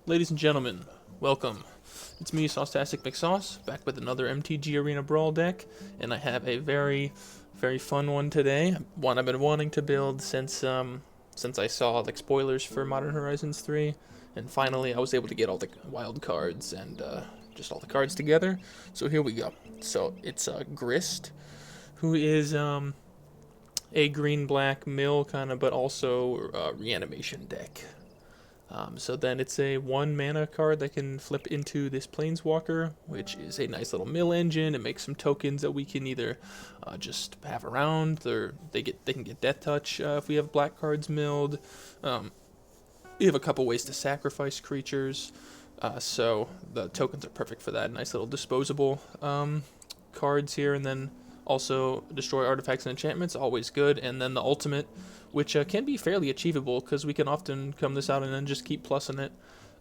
Ladies and gentlemen, welcome. It's me, Saucetastic McSauce, back with another MTG Arena Brawl deck, and I have a very fun one today. One I've been wanting to build since I saw like spoilers for Modern Horizons 3, and finally I was able to get all the wild cards and just all the cards together. So here we go. So it's Grist, who is a green-black mill kind of, but also reanimation deck. So then it's a 1 mana card that can flip into this Planeswalker, which is a nice little mill engine. It makes some tokens that we can either just have around, or they can get Death Touch if we have black cards milled. We have a couple ways to sacrifice creatures, so the tokens are perfect for that. Nice little disposable cards here, and then also destroy artifacts and enchantments, always good. And then the ultimate, which can be fairly achievable because we can often come this out and then just keep plussing it.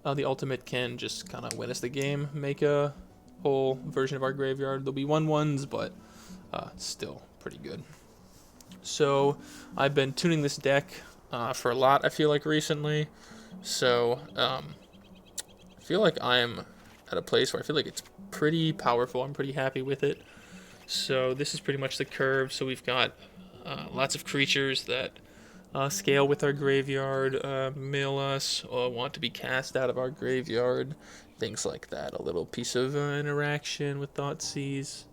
The ultimate can just kind of win us the game, make a whole version of our graveyard. There'll be 1/1s, but still pretty good. So I've been tuning this deck for a lot, I feel like, recently. So I feel like I'm at a place where I feel like it's pretty powerful. I'm pretty happy with it. So this is pretty much the curve. So we've got lots of creatures that scale with our graveyard, mill us, or want to be cast out of our graveyard, things like that. A little piece of interaction with Thoughtseize.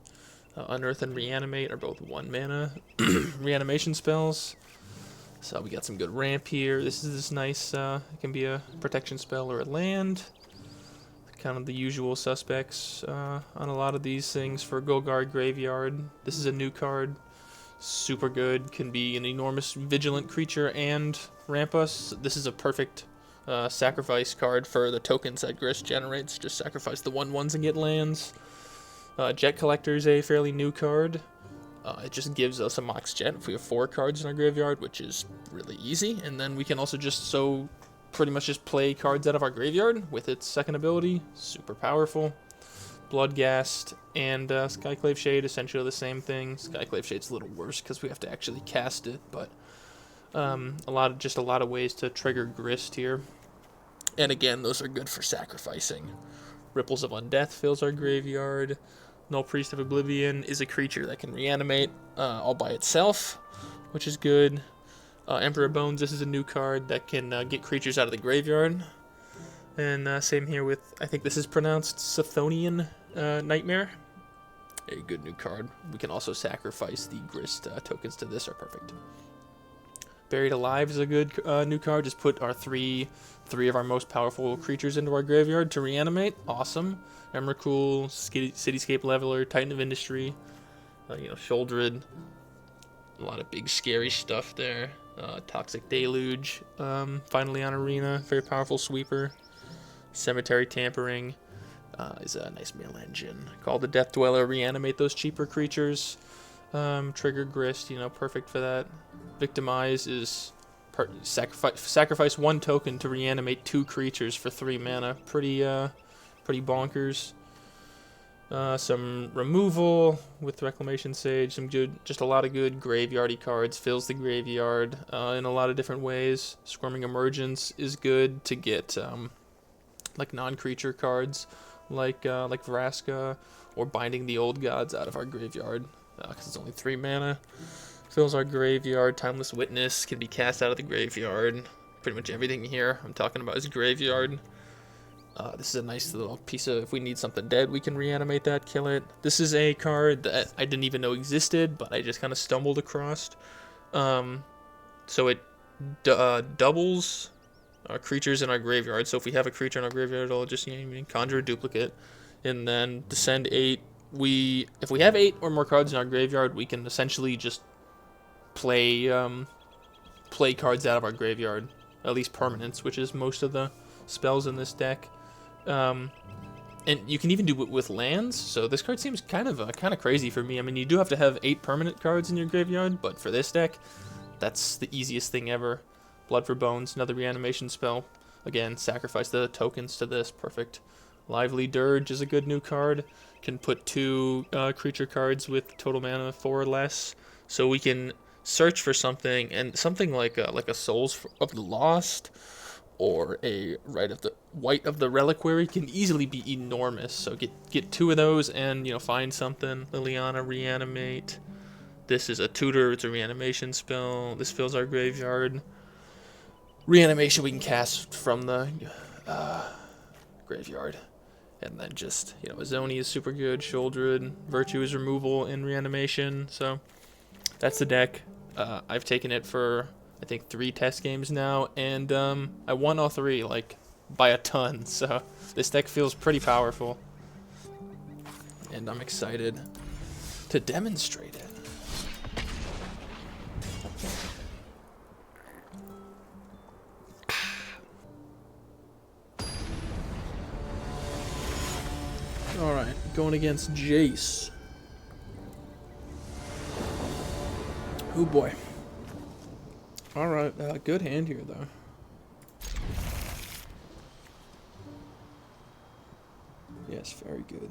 Unearth and Reanimate are both 1 mana reanimation spells. So we got some good ramp here. This is this nice, it can be a protection spell or a land. Kind of the usual suspects on a lot of these things for Golgari Graveyard. This is a new card. Super good. Can be an enormous vigilant creature and ramp us. This is a perfect sacrifice card for the tokens that Grist generates. Just sacrifice the 1/1s and get lands. Jet Collector is a fairly new card. It just gives us a Mox Jet if we have 4 cards in our graveyard, which is really easy. And then we can also just pretty much just play cards out of our graveyard with its second ability. Super powerful. Bloodghast and Skyclave Shade, essentially the same thing. Skyclave Shade's a little worse because we have to actually cast it, but a lot of ways to trigger Grist here. And again, those are good for sacrificing. Ripples of Undeath fills our graveyard. Null Priest of Oblivion is a creature that can reanimate all by itself, which is good. Emperor Bones, this is a new card that can get creatures out of the graveyard. And same here with, I think this is pronounced Sithonian Nightmare. A good new card. We can also sacrifice the Grist tokens to this, are perfect. Buried Alive is a good new card. Just put our three of our most powerful creatures into our graveyard to reanimate. Awesome. Emrakul, Cityscape Leveler, Titan of Industry, Shouldered. A lot of big scary stuff there. Toxic Deluge, finally on Arena, very powerful sweeper. Cemetery Tampering is a nice mill engine. Call the Death Dweller, reanimate those cheaper creatures. Trigger Grist, perfect for that. Victimize is sacrifice 1 token to reanimate 2 creatures for 3 mana. Pretty bonkers. Some removal with Reclamation Sage, just a lot of good graveyardy cards, fills the graveyard in a lot of different ways. Squirming Emergence is good to get like non-creature cards, like Vraska, or Binding the Old Gods out of our graveyard, because it's only 3 mana. Fills our graveyard. Timeless Witness can be cast out of the graveyard. Pretty much everything here I'm talking about is graveyard. This is a nice little piece of, if we need something dead, we can reanimate that, kill it. This is a card that I didn't even know existed, but I just kind of stumbled across. So it doubles our creatures in our graveyard. So if we have a creature in our graveyard, it'll just conjure a duplicate, and then descend 8. If we have 8 or more cards in our graveyard, we can essentially just play cards out of our graveyard, at least permanents, which is most of the spells in this deck. And you can even do it with lands, so this card seems kind of crazy for me. I mean, you do have to have 8 permanent cards in your graveyard, but for this deck, that's the easiest thing ever. Blood for Bones, another reanimation spell. Again, sacrifice the tokens to this, perfect. Lively Dirge is a good new card. Can put 2 creature cards with total mana of 4 or less, so we can search for something, and something like a Souls of the Lost, or a White of the Reliquary can easily be enormous. So get 2 of those and, you know, find something. Liliana, Reanimate. This is a tutor, it's a reanimation spell. This fills our graveyard. Reanimation we can cast from the graveyard. And then just, you know, Azoni is super good, Shouldred, Virtue is removal in reanimation. So that's the deck. I've taken it for, I think, 3 test games now, and I won all 3, like, by a ton. So this deck feels pretty powerful. And I'm excited to demonstrate it. Alright, going against Jace. Oh boy. Alright, good hand here though. Yes, very good.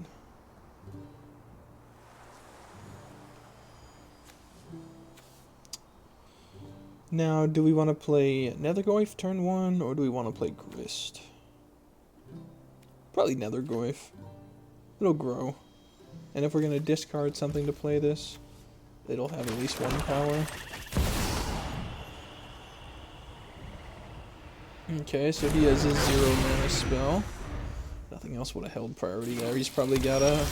Now, do we want to play Nethergoyf turn 1, or do we want to play Grist? Probably Nethergoyf. It'll grow. And if we're going to discard something to play this, it'll have at least 1 power. Okay, so he has a 0 mana spell. Nothing else would have held priority there. He's probably got a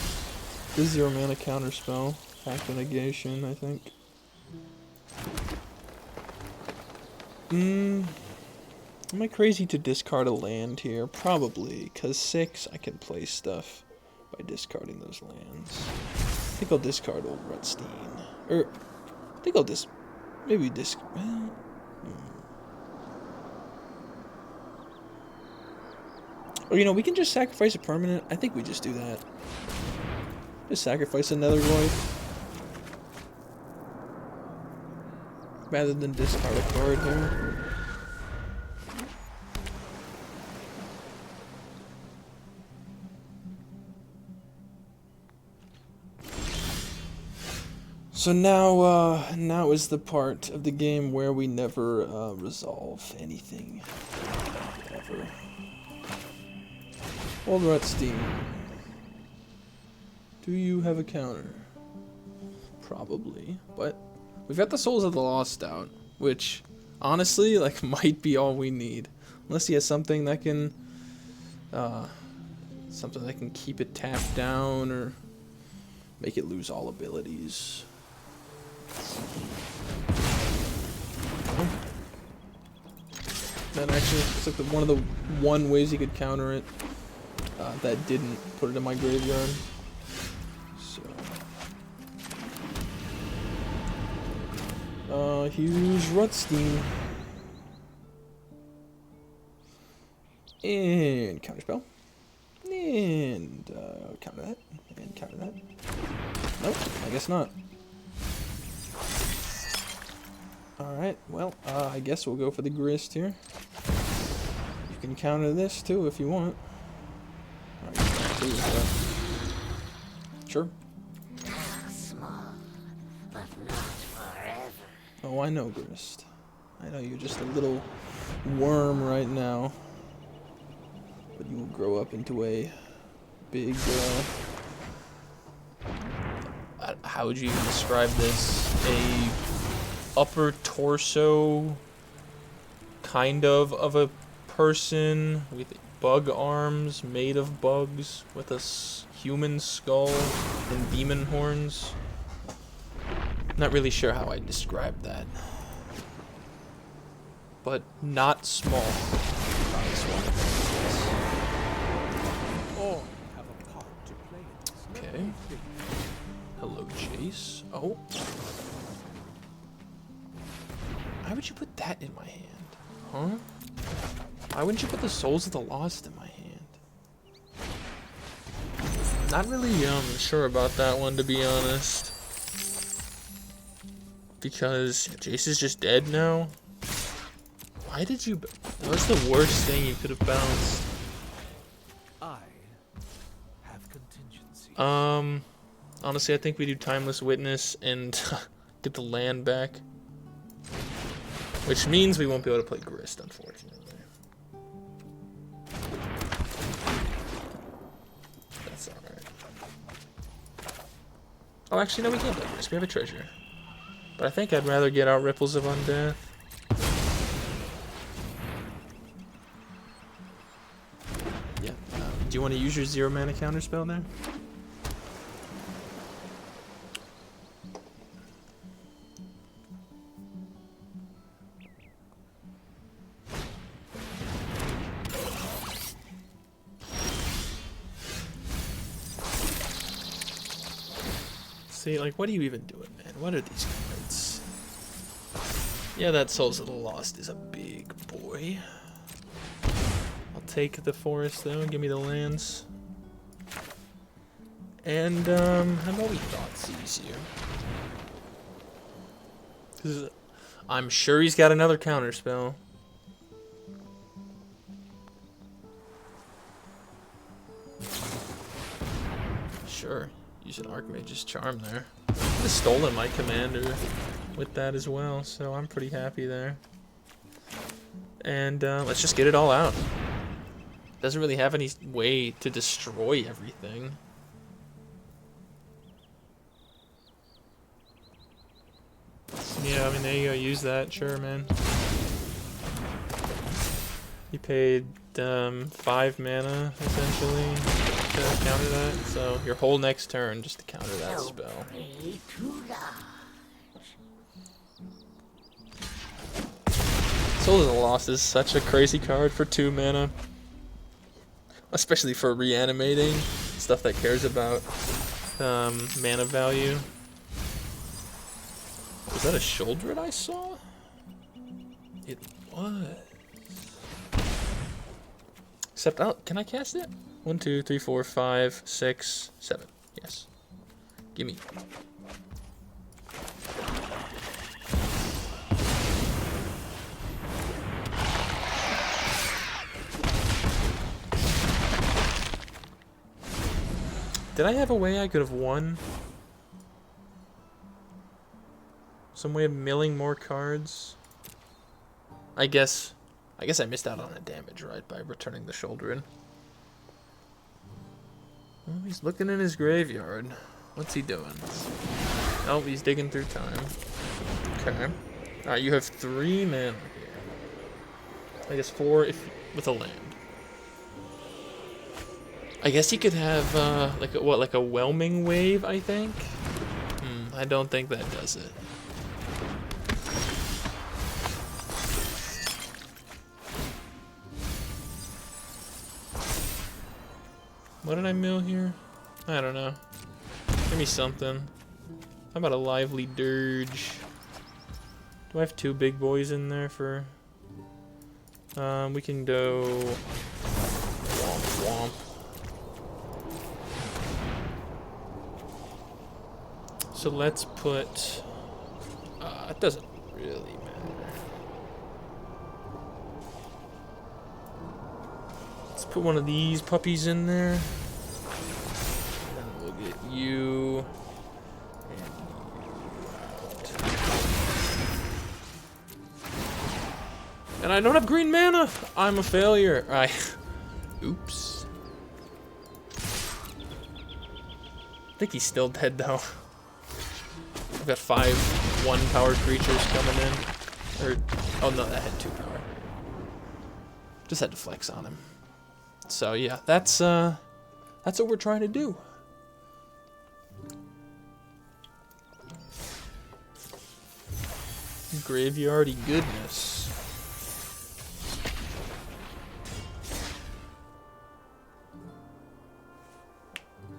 0 mana counter spell. Pact of Negation, I think. Am I crazy to discard a land here? Probably, because 6 I can play stuff by discarding those lands. I think I'll discard Old Rutstein. I think I'll maybe well, or, you know, we can just sacrifice a permanent. I think we just do that. Just sacrifice another Nethergoyf. Rather than discard a card here. So now is the part of the game where we never resolve anything. Ever. Old Rutstein. Do you have a counter? Probably, but we've got the Souls of the Lost out, which honestly, like, might be all we need. Unless he has something that can keep it tapped down or make it lose all abilities. That actually looks like one of the ways he could counter it that didn't put it in my graveyard. So here's Rutstein. And counterspell. And counter that. And counter that. Nope, I guess not. Alright, well, I guess we'll go for the Grist here. You can counter this too if you want. Sure. Small, but not forever. Oh, I know, Grist. I know you're just a little worm right now. But you will grow up into a big, how would you even describe this? A upper torso kind of a person with bug arms made of bugs with a human skull and demon horns. Not really sure how I describe that, but not small. Not small. All have a part to play in this. Okay. Hello, Jace. Oh. Why would you put that in my hand? Huh? Why wouldn't you put the Souls of the Lost in my hand? Not really sure about that one, to be honest. Because Jace is just dead now? Why did you... That was the worst thing you could have bounced. I have contingency. Honestly, I think we do Timeless Witness and get the land back. Which means we won't be able to play Grist, unfortunately. Oh, actually, no, we can't play Grist. We have a treasure. But I think I'd rather get out Ripples of Undeath. Yeah. Do you want to use your 0 mana counter spell there? See, like, what are you even doing, man? What are these cards? Yeah, that Souls of the Lost is a big boy. I'll take the forest, though. Give me the lands. And, how about we Thought Seize you? 'Cause I'm sure he's got another counter spell. Sure. Use an Archmage's Charm there. Could have stolen my commander with that as well, so I'm pretty happy there. And let's just get it all out. Doesn't really have any way to destroy everything. Yeah, I mean, there you go. Use that. Sure, man. You paid 5 mana, essentially, to counter that. So your whole next turn just to counter that spell. Soul of the Lost is such a crazy card for 2 mana. Especially for reanimating. Stuff that cares about mana value. Was that a Shoulder I saw? It was. Except, oh, can I cast it? 1, 2, 3, 4, 5, 6, 7. Yes. Gimme. Did I have a way I could have won? Some way of milling more cards? I guess I missed out on a damage, right, by returning the Shoulder in. Well, he's looking in his graveyard. What's he doing? Oh, he's digging through time. Okay. Alright, you have 3 mana here. I guess 4 if with a land. I guess he could have like a whelming wave, I think. I don't think that does it. What did I mill here? I don't know. Give me something. How about a Lively Dirge? Do I have 2 big boys in there for... we can go... Womp womp. So let's put... it doesn't really matter. Let's put one of these puppies in there. Then we'll get you... and you out. And I don't have green mana! I'm a failure. Oops. I think he's still dead, though. I've got 5 1-power creatures coming in. Or, oh no, that had 2 power. Just had to flex on him. So yeah, that's what we're trying to do. Graveyardy goodness.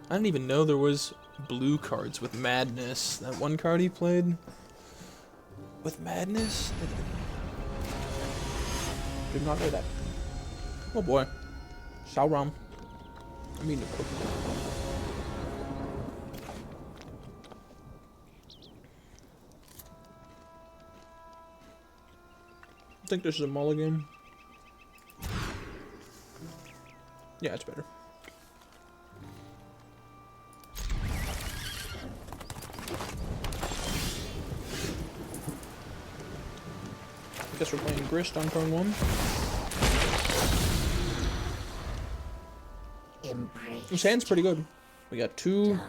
I didn't even know there was blue cards with Madness. That one card he played with Madness? Did not know that. Oh boy. Sauron. I mean, I think this is a mulligan. Yeah, it's better. I guess we're playing Grist on turn 1. This hand's pretty good. We got 2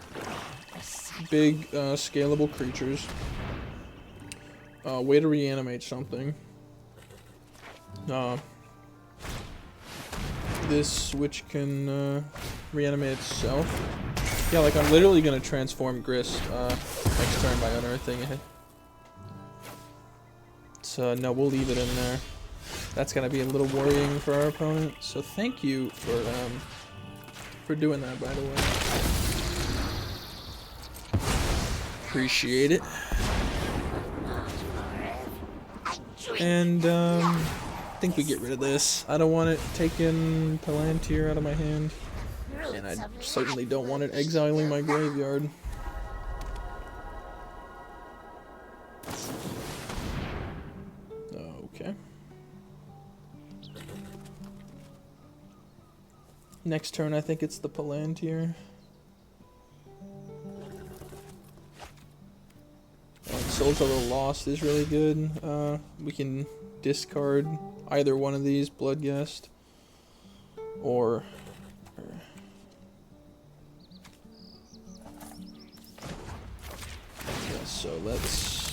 big scalable creatures. Way to reanimate something. This which can reanimate itself. Yeah, like I'm literally gonna transform Grist next turn by unearthing it. So no, we'll leave it in there. That's gonna be a little worrying for our opponent. So thank you for doing that, by the way. Appreciate it. And I think we get rid of this. I don't want it taking Palantir out of my hand. And I certainly don't want it exiling my graveyard. Okay. Next turn, I think it's the Palantir. Souls of the Lost is really good. We can discard either one of these, Bloodghast, or yeah, so let's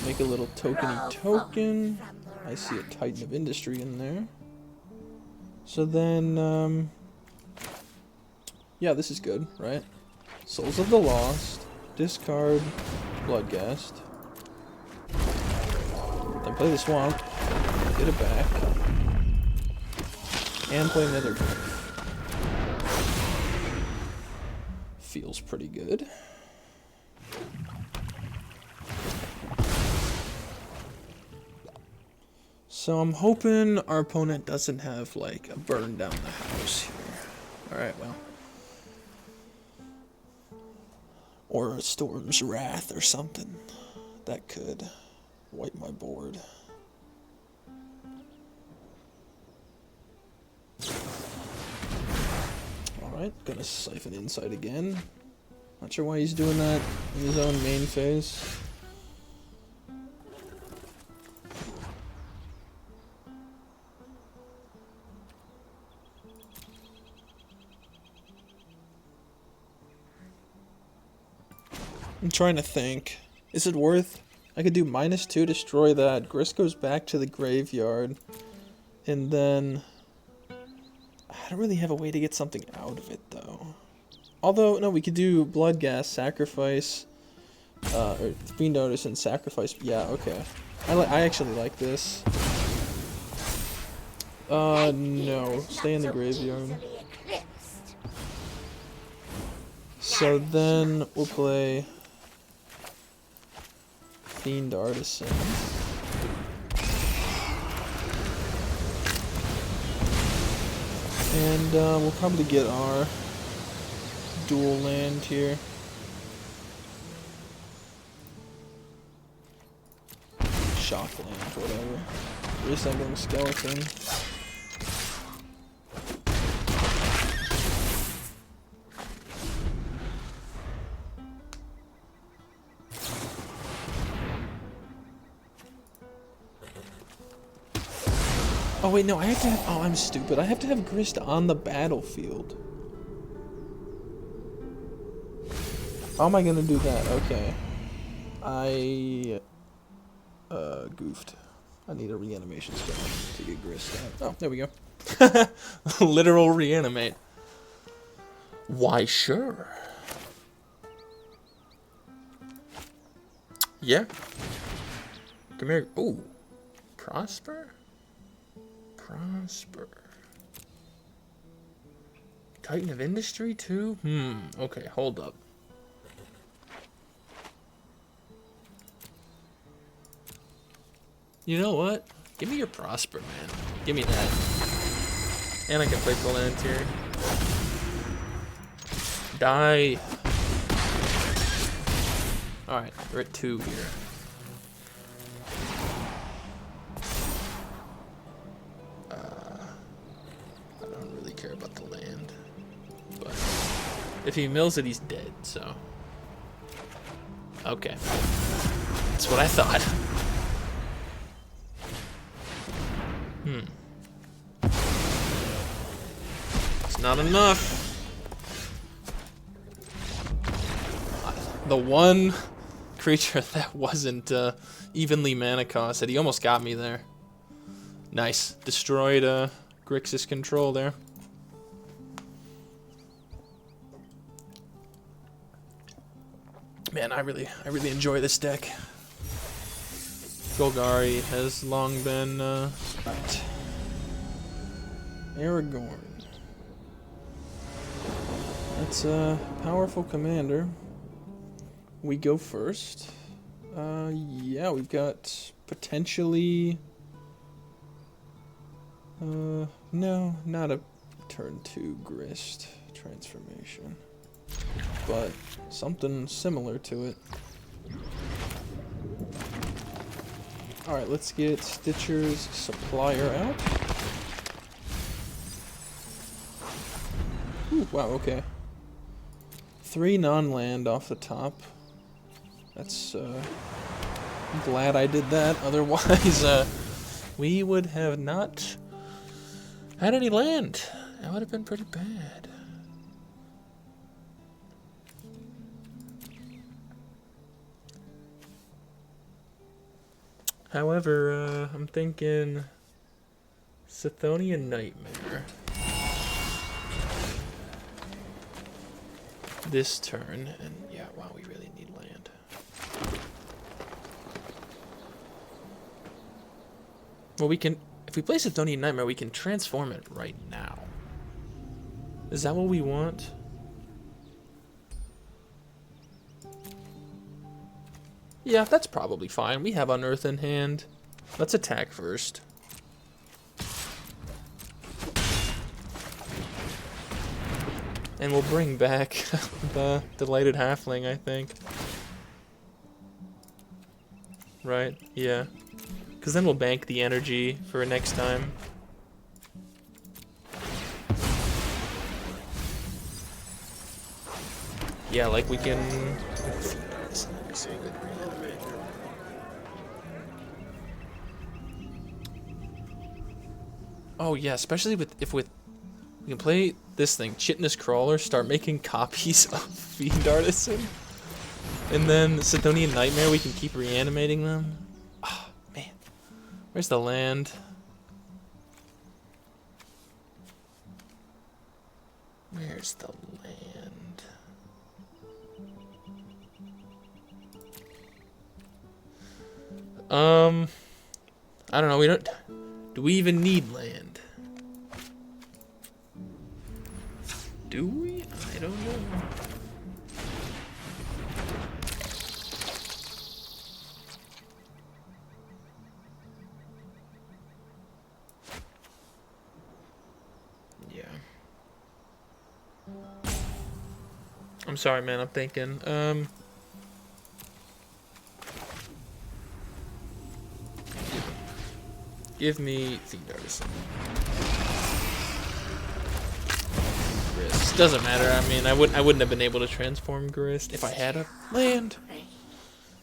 make a little tokeny token. I see a Titan of Industry in there. So then, yeah, this is good, right? Souls of the Lost, discard Bloodghast, then play the Swamp, get it back, and play another Grist. Feels pretty good. So I'm hoping our opponent doesn't have like a burn down the house here. Alright, well. Or a Storm's Wrath or something. That could wipe my board. Alright, gonna Siphon Insight again. Not sure why he's doing that in his own main phase. I'm trying to think. Is it worth? I could do -2, destroy that. Grist goes back to the graveyard. And then I don't really have a way to get something out of it though. Although, no, we could do Bloodghast, sacrifice, or Fiend Notice and sacrifice. Yeah, okay. I actually like this. No. Stay in the graveyard. So then we'll play Fiend Artisan. And we'll probably get our dual land here. Shock land, whatever. Resembling Skeleton. Oh wait, no, I have to have, oh, I'm stupid. I have to have Grist on the battlefield. How am I gonna do that? Okay. I goofed. I need a reanimation spell to get Grist out. Oh, there we go. Literal reanimate. Why, sure. Yeah. Come here. Ooh. Prosper? Prosper. Titan of Industry too? Okay, hold up. You know what? Give me your Prosper, man. Give me that. And I can play Palantir. Die. Alright, we're at 2 here. Care about the land, but if he mills it, he's dead, so okay, that's what I thought. It's not enough. the one creature that wasn't evenly mana costed. He almost got me there. Nice. Destroyed Grixis control there. Man, I really enjoy this deck. Golgari has long been right. Aragorn. That's a powerful commander. We go first. Yeah, we've got potentially... no, not a turn 2 Grist transformation. But something similar to it. Alright, let's get Stitcher's Supplier out. Ooh, wow, okay. 3 non-land off the top. That's, I'm glad I did that. Otherwise, we would have not had any land. That would have been pretty bad. However, I'm thinking Sithonian Nightmare this turn, and yeah, wow, we really need land. Well, we can, if we play Sithonian Nightmare, we can transform it right now. Is that what we want? Yeah, that's probably fine. We have Unearth in hand. Let's attack first. And we'll bring back the Delighted Halfling, I think. Right? Yeah. Because then we'll bank the energy for next time. Yeah, like we can... Oh yeah, especially if we can play this thing, Chitinous Crawler, start making copies of Fiend Artisan, and then Sithonian Nightmare, we can keep reanimating them. Oh man, where's the land? Where's the land? I don't know. We don't. Do we even need land? Do we? I don't know. Yeah. I'm sorry, man. I'm thinking. Give me Fiend Artisan. Grist. Doesn't matter. I mean, I wouldn't have been able to transform Grist if I had a land.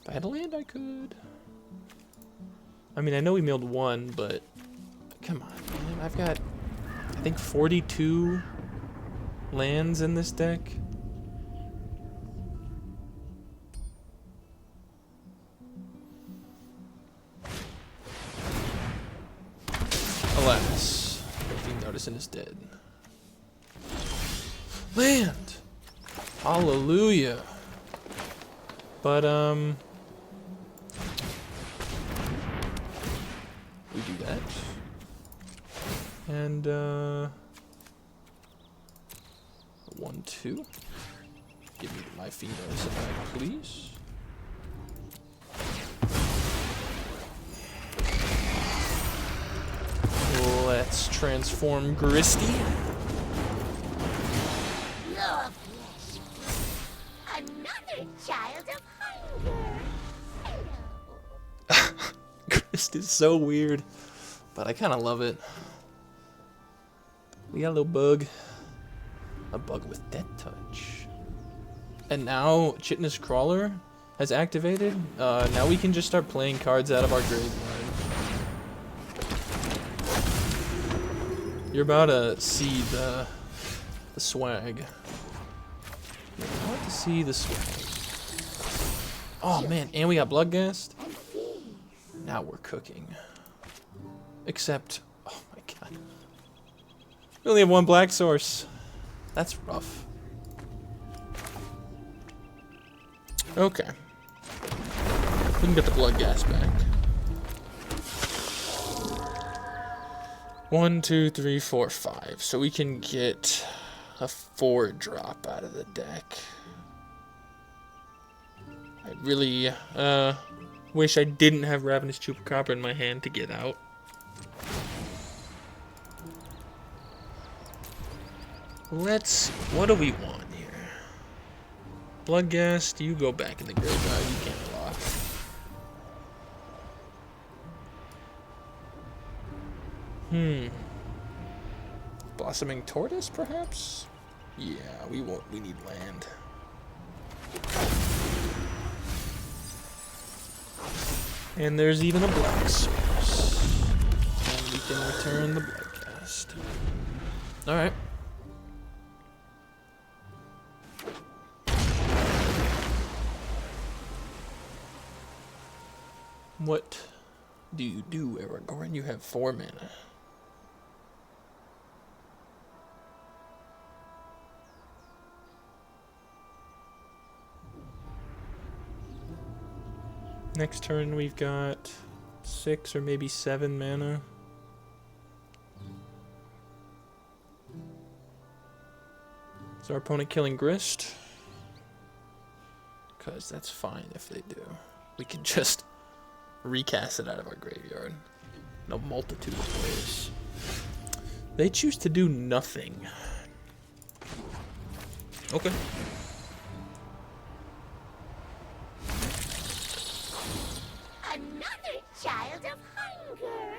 If I had a land, I could. I mean, I know we milled 1, but come on, man. I've got, I think, 42 lands in this deck. Alas, Fiend Artisan is dead. Land! Hallelujah! But, we do that. And, 1, 2. Give me my Fiend Artisan back, please. Let's transform Gristy. Your flesh, another child of hunger. Hello. Grist is so weird, but I kind of love it. We got a little bug. A bug with Death Touch. And now Chitinous Crawler has activated. Now we can just start playing cards out of our graveyard. You're about to see the swag. You're about to see the swag. Oh man, and we got Bloodghast. Now we're cooking. Except, oh my god. We only have one black source. That's rough. Okay. We can get the Bloodghast back. 1, 2, 3, 4, 5. So we can get a 4-drop out of the deck. I really wish I didn't have Ravenous Chupacabra in my hand to get out. What do we want here? Bloodghast, you go back in the graveyard. You can't block. Blossoming Tortoise, perhaps? Yeah, we need land. And there's even a black source. And we can return the Bloodghast. Alright. What do you do, Aragorn? You have 4 mana. Next turn we've got 6 or maybe 7 mana. Is our opponent killing Grist? Because that's fine if they do. We can just recast it out of our graveyard. No multitude of ways. They choose to do nothing. Okay. Another child of hunger.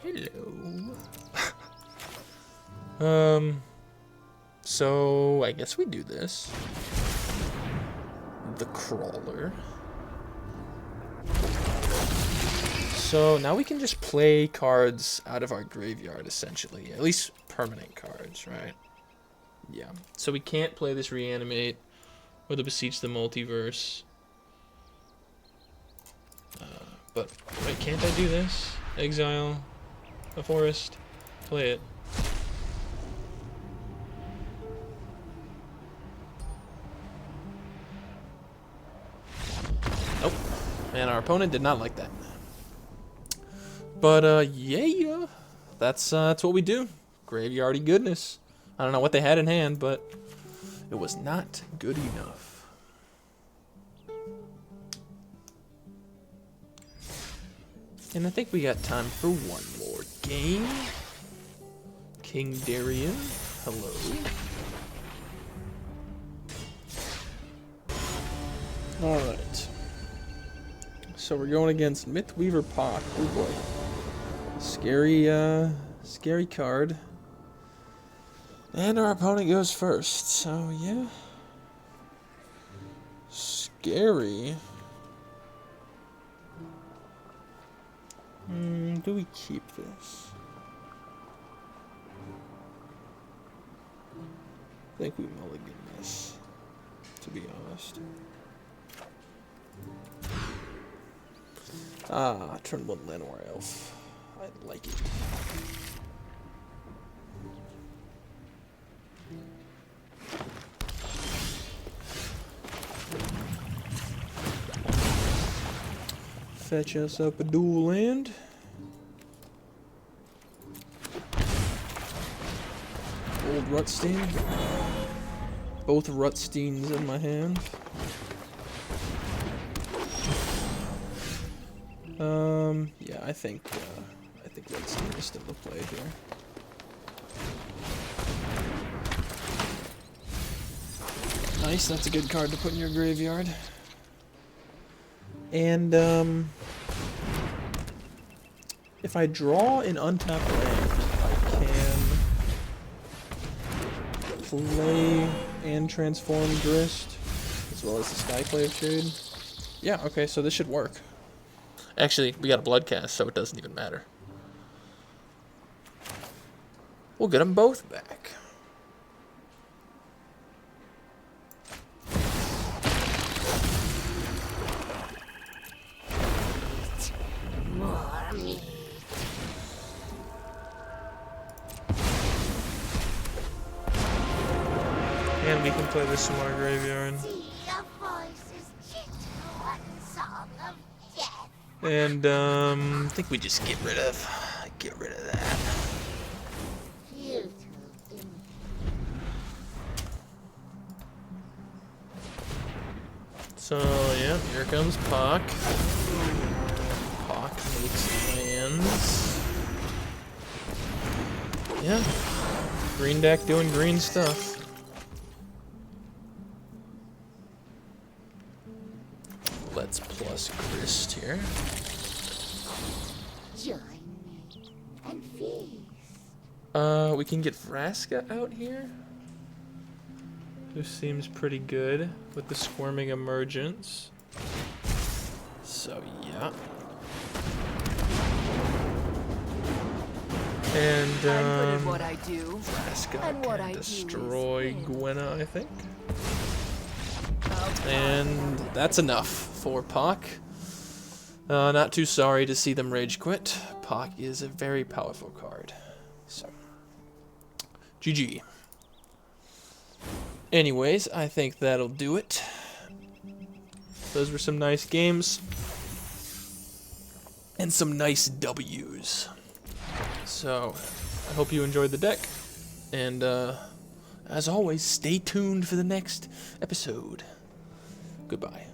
Hello. Hello. So I guess we do this. The Crawler. So now we can just play cards out of our graveyard, essentially. At least permanent cards, right? Yeah. So we can't play this Reanimate or the Beseech the Multiverse. But wait, can't I do this? Exile a forest, play it. Nope. And our opponent did not like that. But yeah, that's what we do. Graveyardy goodness. I don't know what they had in hand, but it was not good enough. And I think we got time for one more game. King Darien, hello. Alright. So we're going against Mythweaver Pock. Oh boy. Scary card. And our opponent goes first, so yeah. Scary. Do we keep this? I think we mulligan this, to be honest. Turn 1 Llanowar Elf. I like it. Fetch us up a dual land. Old Rutstein. Both Rutsteins in my hand. Yeah, I think Rutstein is still the play here. Nice, that's a good card to put in your graveyard. And, if I draw an untapped land, I can play and transform Grist, as well as the Skyclave Shade. Yeah, okay, so this should work. Actually, we got a Bloodcast, so it doesn't even matter. We'll get them both back. And we can play the Smart Graveyard. Sea of voices, gentle one song of death. And I think we just get rid of that. Futile So yeah, here comes Puck. Puck makes lands. Yeah. Green deck doing green stuff. Let's plus Grist here. join me and feast. We can get Vraska out here. This seems pretty good with the Squirming Emergence. So yeah. And I'm good at what I do. Vraska And what can I do is destroy win. Gwenna, I think. I'll And that's enough for Puck. Not too sorry to see them rage quit. Puck is a very powerful card. So, GG. Anyways, I think that'll do it. Those were some nice games. And some nice W's. So, I hope you enjoyed the deck. And, as always, stay tuned for the next episode. Goodbye.